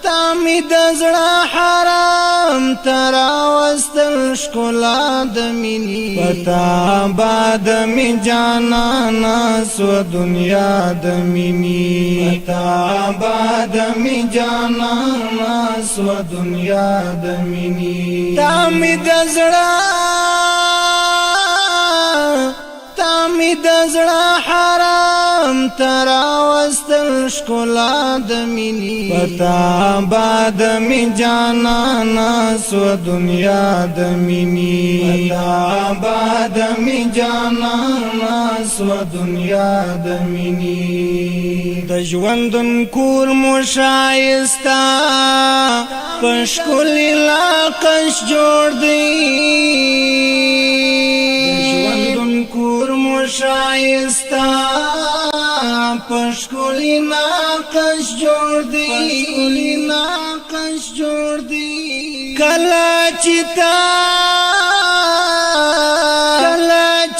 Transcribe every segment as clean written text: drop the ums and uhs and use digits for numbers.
تامی دزړه حرام تراوستل ښکلا د مینې پتا باد می جانانا سو دنیا د مینې پتا باد می جانانا سو دنیا د مینې تامی دزړه حرام تراوستل ښکلا د مینې پتا باد می جانانا سو دنیا د مینې پتا باد می جانانا سو دنیا د مینې د ژوندون کور مو شایسته په ښکلي لاقش جوړ دی کور مو شایستا پښکولی ناقش جوړ دی کلا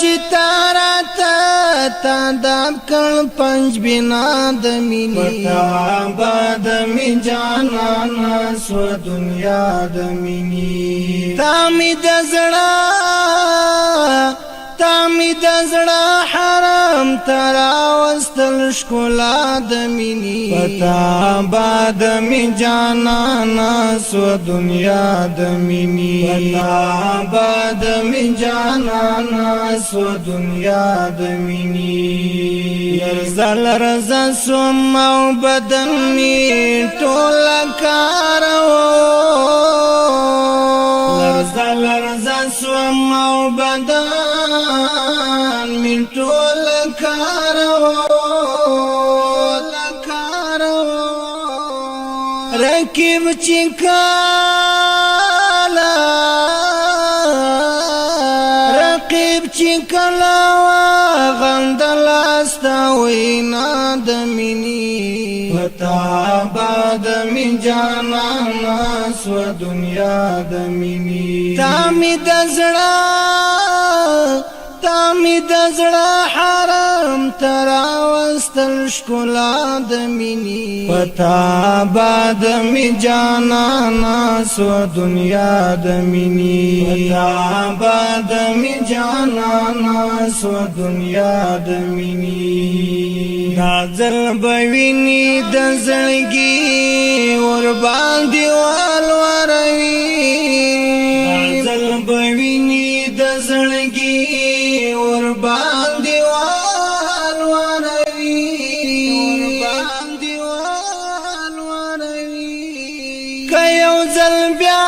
چتا راتا تا داب کړ پنځ بنا د مینې پتا باد می جانانا سو دنیا د مینې تامی دزړه حرام تراوستل ښکلا د مینې پتا باد می جانانا سو دنیا د مینې پتا باد می جانانا سو دنیا د مینې رضا سوم او بدن می ټول کارو لرزا سوم او بدن من ټول کارو رکیب چکلا غندل استا وینا د مینې پتا باد می جانانا سو دنیا د مینې تامی دزړه حرام تراوستل ښکلا د مینې پتا باد می جانانا سو دنیا د مینې پتا باد می جانانا سو دنیا د مینې نازل بویني د زړګي ور باندې والوروي نازل بویني د زړګي ور باندې والوروي که یو ځل بیا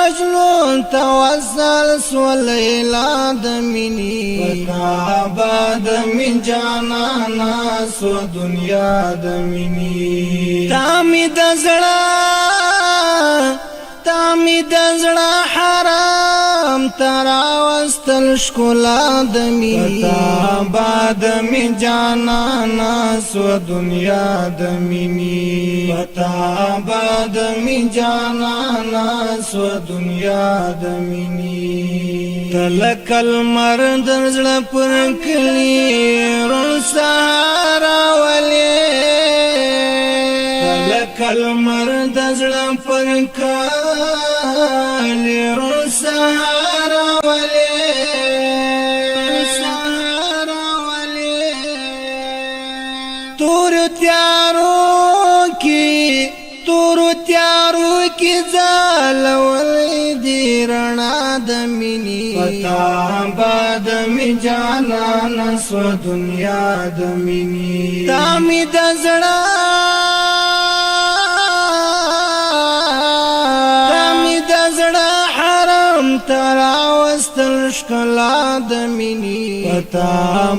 مجنون توسل سو لیلا د مینې پتا باد می جانانا سو دنیا د مینې تامی دزړه حرام تراوستل ښکلا د مینې پتا باد می جانانا سو دنیا د مینې پتا باد می جانانا سو دنیا د مینې تلکل مرد زړه پر کلی رون سهارا ولې تلکل مرد زړه پر کلی رون سهارا ولې تور تیارو کی ځالول دی رڼا د مینې پتا باد می جانانا سو دنیا د مینې تامی دزړه حرام تراوستل ښکلا د مینې پتا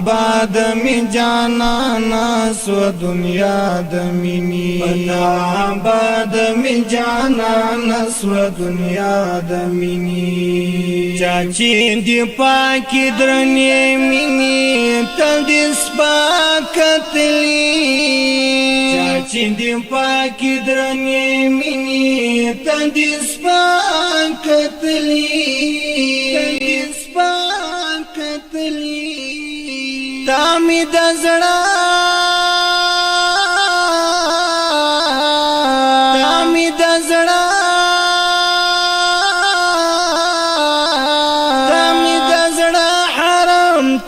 باد می جانانا سو دنیا د مینې پتا باد می جانانا سو دنیا د مینې چاچی دی پاکی درنې مینې تل دې سپاکتلی چې دی پاکی درنې مینې ته دې سپان کتلی تا می د زړه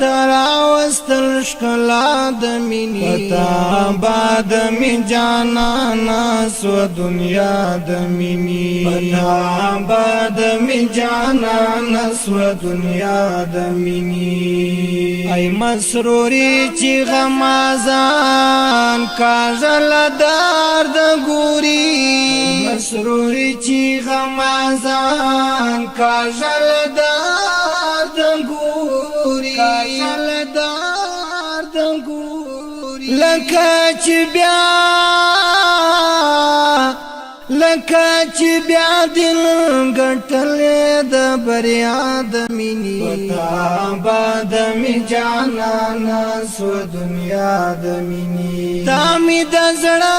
تراوستل شکلا د مینې پتا باد می جانانا سو دنیا د مینې پتا باد می جانانا سو دنیا د مینې ای مسروري چې غمازان کاژل دار د ګوري مسروري چې غمازان کاژل دار د ګوري لکه چې بیا دل ګټلې د بریا د مینې پتا باد می جانانا سو دنیا د مینې تا می د زړه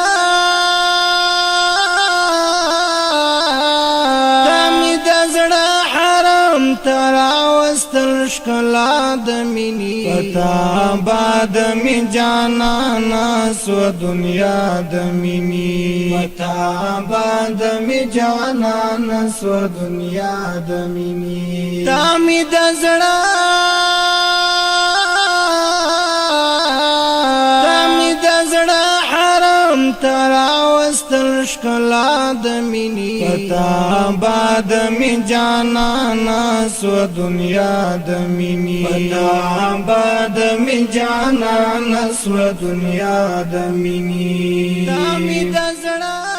تراوستل شکلا د مینې پتا باد می جانانا سو دنیا د مینې پتا باد می جانانا سو دنیا د مینې تا می د زړه تراوستل شکلا د مینې پتا باد می جانانا سو دنیا د مینې پتا باد می جانانا سو دنیا د مینې تا می د زړه